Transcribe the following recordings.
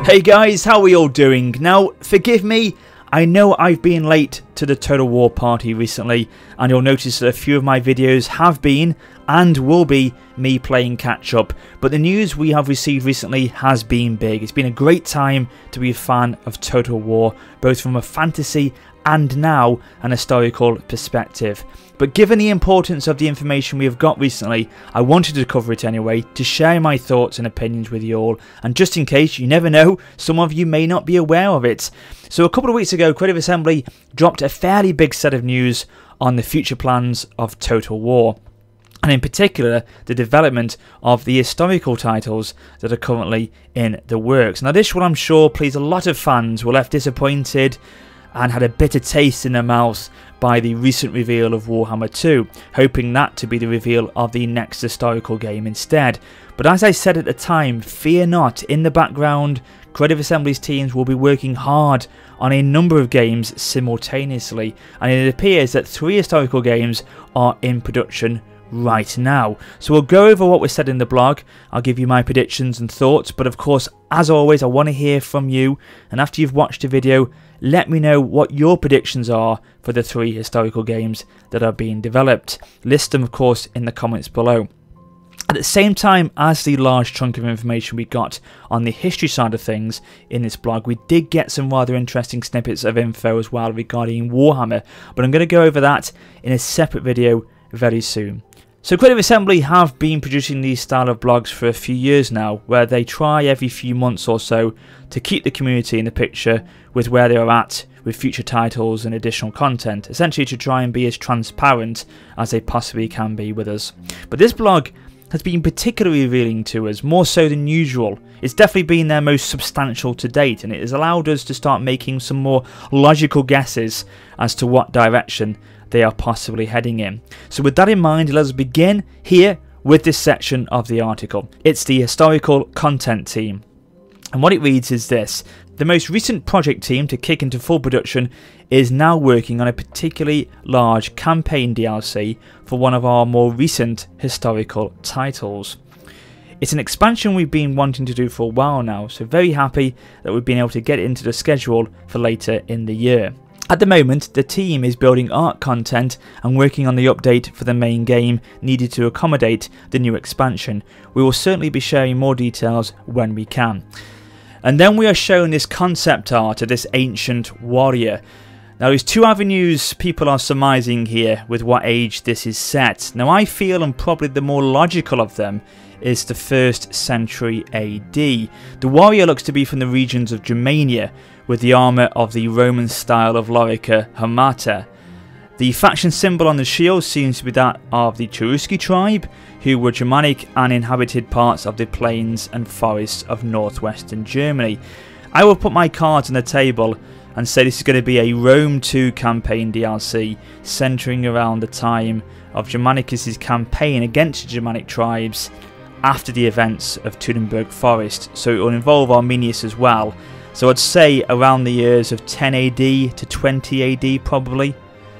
Hey guys, how are we all doing? Now, forgive me, I know I've been late to the Total War party recently, and you'll notice that a few of my videos have been and will be me playing catch up, but the news we have received recently has been big. It's been a great time to be a fan of Total War, both from a fantasy and now an historical perspective. But given the importance of the information we have got recently, I wanted to cover it anyway, to share my thoughts and opinions with you all, and just in case, you never know, some of you may not be aware of it. So a couple of weeks ago, Creative Assembly dropped a fairly big set of news on the future plans of Total War, and in particular the development of the historical titles that are currently in the works. Now this one I'm sure pleased a lot of fans who were left disappointed and had a bitter taste in their mouths by the recent reveal of Warhammer 2, hoping that to be the reveal of the next historical game instead. But as I said at the time, fear not, in the background Creative Assembly's teams will be working hard on a number of games simultaneously, and it appears that 3 historical games are in production right now. So we'll go over what was said in the blog, I'll give you my predictions and thoughts, but of course, as always, I want to hear from you, and after you've watched the video, let me know what your predictions are for the 3 historical games that are being developed. List them, of course, in the comments below. At the same time as the large chunk of information we got on the history side of things in this blog, we did get some rather interesting snippets of info as well regarding Warhammer, but I'm going to go over that in a separate video very soon. So Creative Assembly have been producing these style of blogs for a few years now, where they try every few months or so to keep the community in the picture with where they are at with future titles and additional content, essentially to try and be as transparent as they possibly can be with us. But this blog has been particularly revealing to us, more so than usual. It's definitely been their most substantial to date, and it has allowed us to start making some more logical guesses as to what direction they are possibly heading in. So with that in mind, let us begin here with this section of the article. It's the historical content team, and what it reads is this: the most recent project team to kick into full production is now working on a particularly large campaign DLC for one of our more recent historical titles. It's an expansion we've been wanting to do for a while now, so very happy that we've been able to get it into the schedule for later in the year. At the moment, the team is building art content and working on the update for the main game needed to accommodate the new expansion. We will certainly be sharing more details when we can. And then we are shown this concept art of this ancient warrior. Now there's 2 avenues people are surmising here with what age this is set. Now I feel, and probably the more logical of them, is the 1st century AD. The warrior looks to be from the regions of Germania, with the armour of the Roman style of Lorica Hamata. The faction symbol on the shield seems to be that of the Cherusci tribe, who were Germanic and inhabited parts of the plains and forests of northwestern Germany. I will put my cards on the table and say this is going to be a Rome 2 campaign DLC, centering around the time of Germanicus' campaign against the Germanic tribes after the events of Teutoburg Forest, so it will involve Arminius as well. So I'd say around the years of 10 AD to 20 AD probably.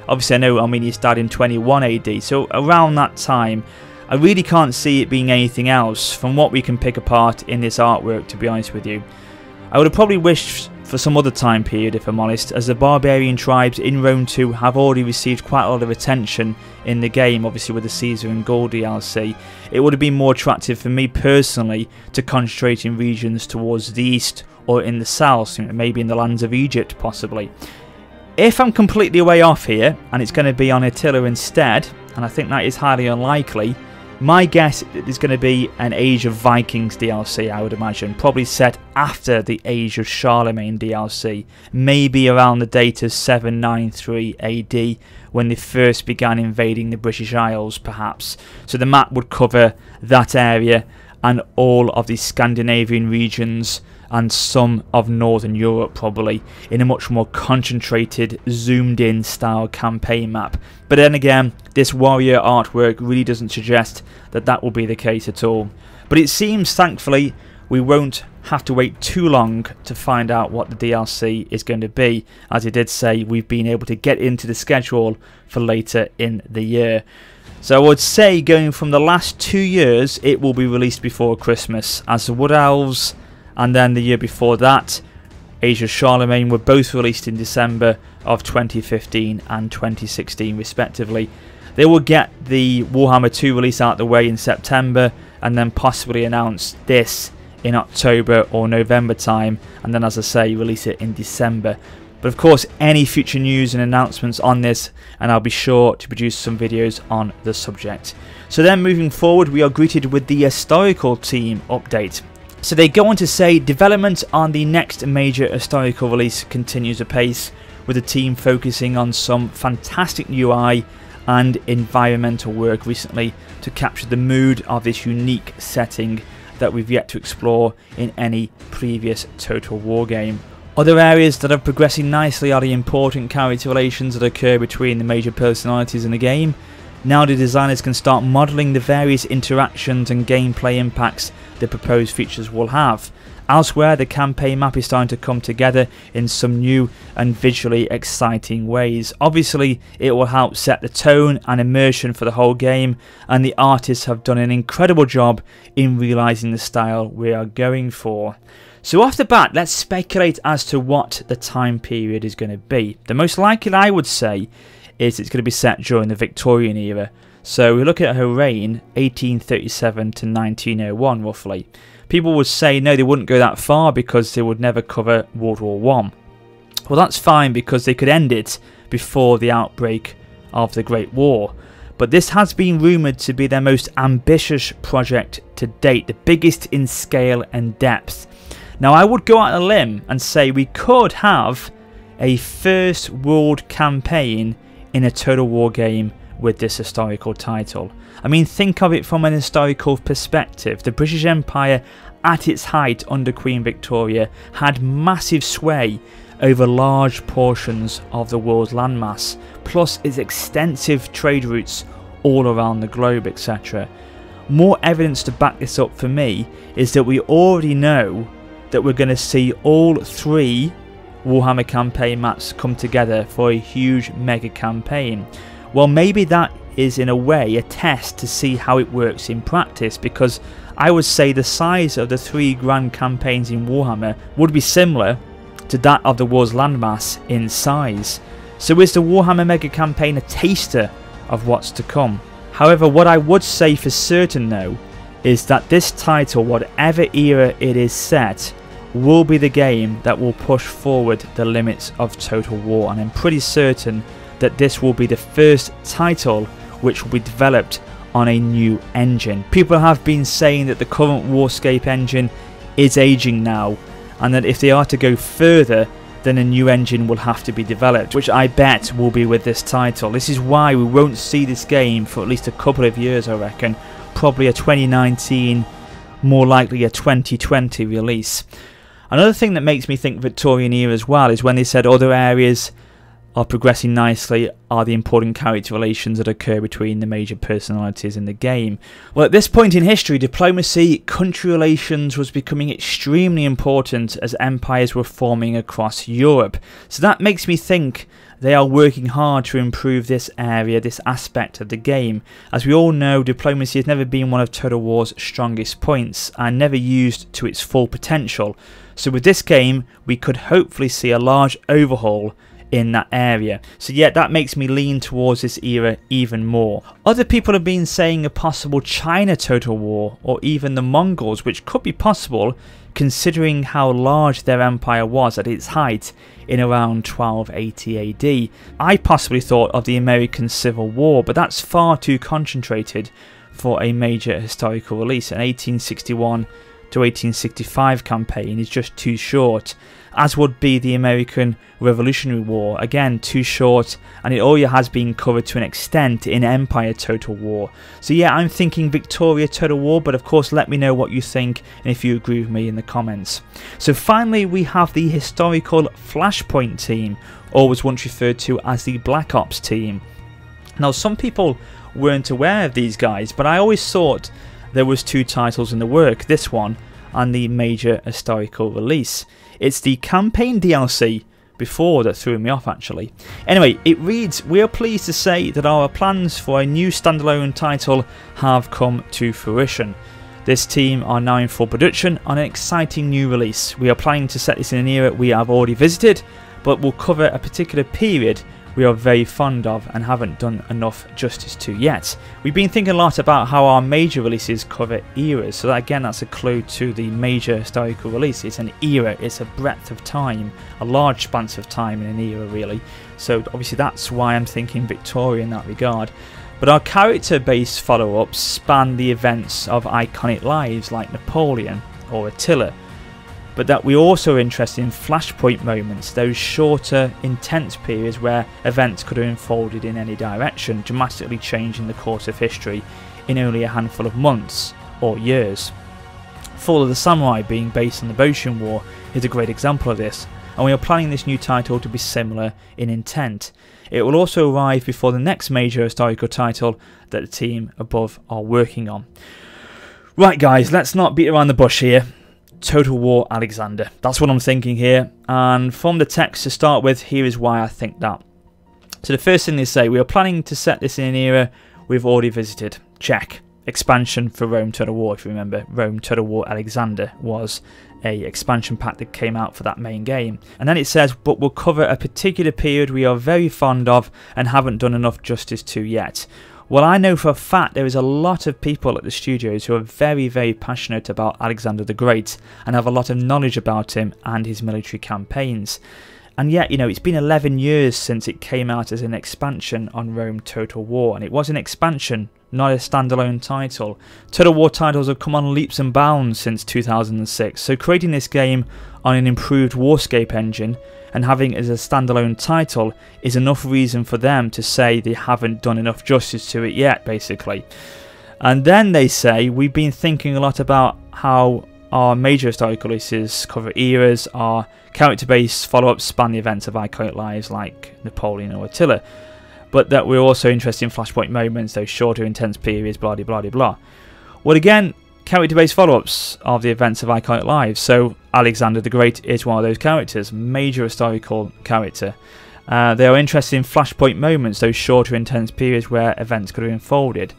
Obviously I know Arminius died in 21 AD, so around that time. I really can't see it being anything else from what we can pick apart in this artwork, to be honest with you. I would have probably wished for some other time period, if I'm honest, as the barbarian tribes in Rome 2 have already received quite a lot of attention in the game, obviously with the Caesar and Gaul DLC. It would have been more attractive for me personally to concentrate in regions towards the east or in the south, maybe in the lands of Egypt possibly. If I'm completely way off here and it's going to be on Attila instead, and I think that is highly unlikely, my guess is going to be an Age of Vikings DLC, I would imagine, probably set after the Age of Charlemagne DLC, maybe around the date of 793 AD, when they first began invading the British Isles perhaps. So the map would cover that area and all of the Scandinavian regions and some of Northern Europe probably, in a much more concentrated, zoomed in style campaign map. But then again, this warrior artwork really doesn't suggest that that will be the case at all. But it seems, thankfully, we won't have to wait too long to find out what the DLC is going to be. As I did say, we've been able to get into the schedule for later in the year. So I would say, going from the last 2 years, it will be released before Christmas, as the Wood Elves and then the year before that, Age of Charlemagne, were both released in December of 2015 and 2016 respectively. They will get the Warhammer 2 release out of the way in September, and then possibly announce this in October or November time, and then, as I say, release it in December. But of course, any future news and announcements on this, and I'll be sure to produce some videos on the subject. So then moving forward, we are greeted with the historical team update. So they go on to say development on the next major historical release continues apace, with the team focusing on some fantastic UI and environmental work recently to capture the mood of this unique setting that we've yet to explore in any previous Total War game. Other areas that are progressing nicely are the important character relations that occur between the major personalities in the game. Now the designers can start modelling the various interactions and gameplay impacts the proposed features will have. Elsewhere, the campaign map is starting to come together in some new and visually exciting ways. Obviously, it will help set the tone and immersion for the whole game, and the artists have done an incredible job in realising the style we are going for. So off the bat, let's speculate as to what the time period is going to be. The most likely, I would say, is it's going to be set during the Victorian era. So we look at her reign, 1837 to 1901 roughly. People would say no, they wouldn't go that far because they would never cover World War I. Well, that's fine because they could end it before the outbreak of the Great War. But this has been rumoured to be their most ambitious project to date, the biggest in scale and depth. Now I would go out on a limb and say we could have a First World campaign in a Total War game with this historical title. I mean, think of it from an historical perspective. The British Empire at its height under Queen Victoria had massive sway over large portions of the world's landmass, plus its extensive trade routes all around the globe, etc. More evidence to back this up for me is that we already know that we're going to see all three Warhammer campaign maps come together for a huge mega campaign. Well, maybe that is in a way a test to see how it works in practice, because I would say the size of the three grand campaigns in Warhammer would be similar to that of the world's landmass in size. So is the Warhammer mega campaign a taster of what's to come? However, what I would say for certain though is that this title, whatever era it is set, will be the game that will push forward the limits of Total War, and I'm pretty certain that this will be the first title which will be developed on a new engine. People have been saying that the current Warscape engine is aging now, and that if they are to go further, then a new engine will have to be developed, which I bet will be with this title. This is why we won't see this game for at least a couple of years, I reckon. Probably a 2019, more likely a 2020 release. Another thing that makes me think Victorian era as well is when they said other areas are progressing nicely are the important character relations that occur between the major personalities in the game. Well, at this point in history, diplomacy, country relations was becoming extremely important as empires were forming across Europe. So that makes me think they are working hard to improve this area, this aspect of the game. As we all know, diplomacy has never been one of Total War's strongest points and never used to its full potential. So with this game, we could hopefully see a large overhaul in that area. So yeah, that makes me lean towards this era even more. Other people have been saying a possible China Total War, or even the Mongols, which could be possible considering how large their empire was at its height in around 1280 AD. I possibly thought of the American Civil War, but that's far too concentrated for a major historical release. An 1861 to 1865 campaign is just too short, as would be the American Revolutionary War, again too short, and it already has been covered to an extent in Empire Total War. So yeah, I'm thinking Victoria Total War, but of course let me know what you think and if you agree with me in the comments. So finally we have the historical Flashpoint team, always once referred to as the Black Ops team. Now some people weren't aware of these guys, but I always thought there was two titles in the work, this one and the major historical release. It's the campaign DLC before that threw me off actually. Anyway, it reads, "We are pleased to say that our plans for a new standalone title have come to fruition. This team are now in full production on an exciting new release. We are planning to set this in an era we have already visited, but will cover a particular period we are very fond of and haven't done enough justice to yet. We've been thinking a lot about how our major releases cover eras, so that, again, that's a clue to the major historical release. It's an era, it's a breadth of time, a large span of time in an era really. So obviously that's why I'm thinking Victoria in that regard. But our character-based follow-ups span the events of iconic lives like Napoleon or Attila, but that we also are interested in flashpoint moments, those shorter, intense periods where events could have unfolded in any direction, dramatically changing the course of history in only a handful of months or years. Fall of the Samurai, being based on the Boshin War, is a great example of this, and we are planning this new title to be similar in intent. It will also arrive before the next major historical title that the team above are working on. Right guys, let's not beat around the bush here. Total War Alexander. That's what I'm thinking here, and from the text to start with, here is why I think that. So the first thing they say, we are planning to set this in an era we've already visited. Check. Expansion for Rome Total War, if you remember. Rome Total War Alexander was a expansion pack that came out for that main game. And then it says, but we'll cover a particular period we are very fond of and haven't done enough justice to yet. Well, I know for a fact there is a lot of people at the studios who are very, very passionate about Alexander the Great and have a lot of knowledge about him and his military campaigns. And yet, you know, it's been 11 years since it came out as an expansion on Rome Total War, and it was an expansion, not a standalone title. Total War titles have come on leaps and bounds since 2006, so creating this game on an improved Warscape engine and having it as a standalone title is enough reason for them to say they haven't done enough justice to it yet, basically. And then they say, we've been thinking a lot about how our major historical releases cover eras, our character-based follow-ups span the events of iconic lives like Napoleon or Attila, but that we're also interested in flashpoint moments, those shorter intense periods, blah blah blah blah. Well, again, character-based follow-ups of the events of iconic lives, so Alexander the Great is one of those characters, major historical character. They are interested in flashpoint moments, those shorter intense periods where events could have unfolded.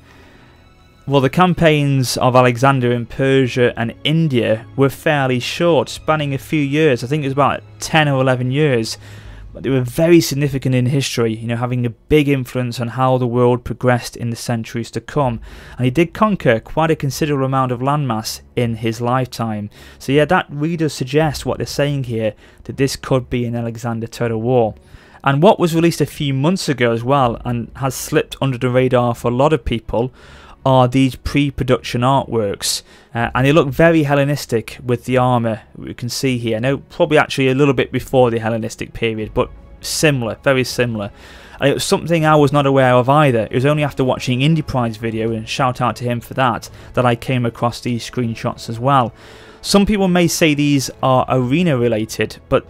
Well, the campaigns of Alexander in Persia and India were fairly short, spanning a few years. I think it was about 10 or 11 years. But they were very significant in history, you know, having a big influence on how the world progressed in the centuries to come. And he did conquer quite a considerable amount of landmass in his lifetime. So yeah, that really does suggest what they're saying here, that this could be an Alexander Total War. And what was released a few months ago as well, and has slipped under the radar for a lot of people, are these pre-production artworks, and they look very Hellenistic with the armour we can see here. Now, probably actually a little bit before the Hellenistic period, but similar, very similar. And it was something I was not aware of either. It was only after watching Indie Pride's video, and shout out to him for that, that I came across these screenshots as well. Some people may say these are arena related, but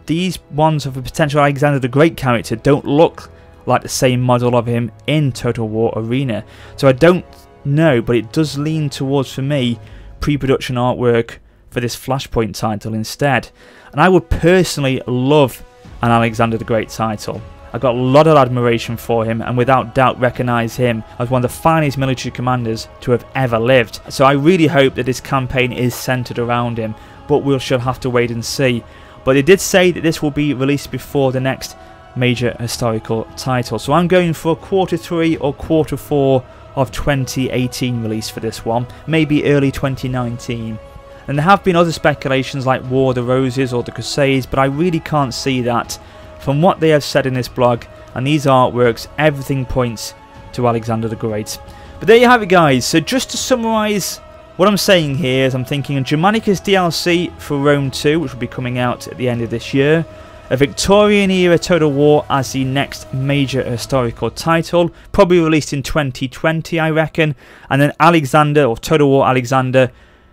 these ones of a potential Alexander the Great character don't look like the same model of him in Total War Arena. So I don't know, but it does lean towards, for me, pre-production artwork for this Flashpoint title instead. And I would personally love an Alexander the Great title. I've got a lot of admiration for him, and without doubt recognise him as one of the finest military commanders to have ever lived. So I really hope that this campaign is centred around him, but we shall have to wait and see. But they did say that this will be released before the next major historical title, so I'm going for Q3 or Q4 of 2018 release for this one, maybe early 2019. And there have been other speculations like War of the Roses or the Crusades, but I really can't see that. From what they have said in this blog and these artworks, everything points to Alexander the Great. But there you have it guys, so just to summarise what I'm saying here is I'm thinking a Germanicus DLC for Rome 2, which will be coming out at the end of this year, a Victorian era Total War as the next major historical title, probably released in 2020 I reckon, and then Alexander or Total War Alexander,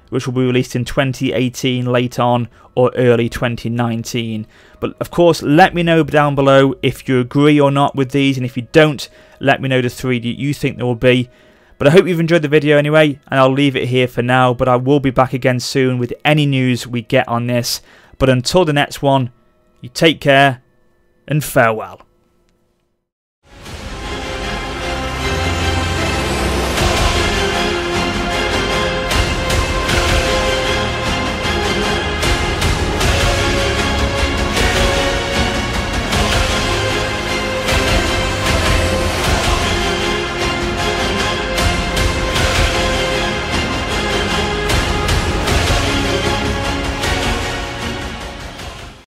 which will be released in 2018 late on or early 2019. But of course, let me know down below if you agree or not with these, and if you don't, let me know the three that you think there will be. But I hope you've enjoyed the video anyway, and I'll leave it here for now, but I will be back again soon with any news we get on this. But until the next one, you take care and farewell.